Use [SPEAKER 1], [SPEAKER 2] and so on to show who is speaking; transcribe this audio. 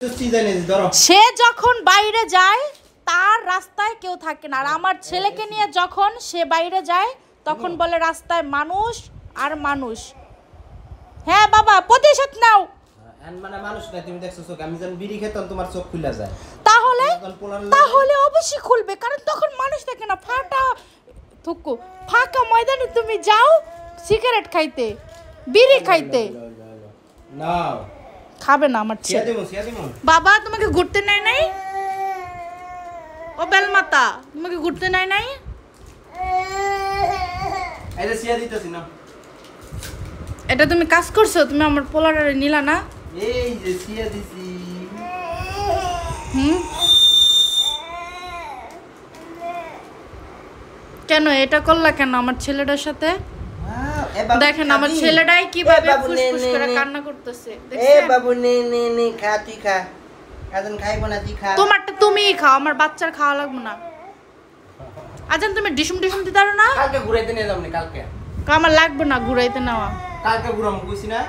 [SPEAKER 1] সে যখন বাইরে যায় তার রাস্তায় কেউ থাকে না, আর আমার ছেলেকে নিয়ে যখন সে বাইরে যায় তখন বলে রাস্তায় মানুষ আর মানুষ। হ্যাঁ বাবা, প্রতিশোধ নাও।
[SPEAKER 2] মানে মানুষ না, তুমি দেখছো চোখ, আমি যখন বিড়ি খেতাম তোমার চোখ খুলে যায়।
[SPEAKER 1] তাহলে অবশ্যই খুলবে, কারণ তখন মানুষ থাকে না। ফাঁকা ময়দানে তুমি যাও সিগারেট খাইতে, বিড়ি খাইতে।
[SPEAKER 2] নাও
[SPEAKER 1] খাবে না আমার ছেলে। বাবা তোমাকে ঘুরতে নেয় নাই? ও বেলমাতা, তোমাকে ঘুরতে নেয় নাই?
[SPEAKER 2] এটা সিয়া দিতেছি না।
[SPEAKER 1] এটা তুমি কাজ করছো, তুমি আমার পোলারে নিলা না।
[SPEAKER 2] এই যে সিয়া দিছি।
[SPEAKER 1] কেন এটা করলা কেন আমার ছেলেটার সাথে? দেখেন আমার ছেলেটাই কিভাবে ফুসফুস করে কান্না করতেছে।
[SPEAKER 2] এ বাবু নে নে নে, খা তুই খা। আজান খাইবো না, তুই খা।
[SPEAKER 1] তোমারটা তুমিই খাও, আমার বাচ্চার খাওয়া লাগবে না। আজান তুমি ডিসুম ডিসুম দিতে পারো না?
[SPEAKER 2] কালকে ঘুরাইতে নিয়ে যাবো না, কালকে।
[SPEAKER 1] আমার লাগবে না ঘুরাইতে নেওয়া।
[SPEAKER 2] কালকে ঘুরাবো কইছি না।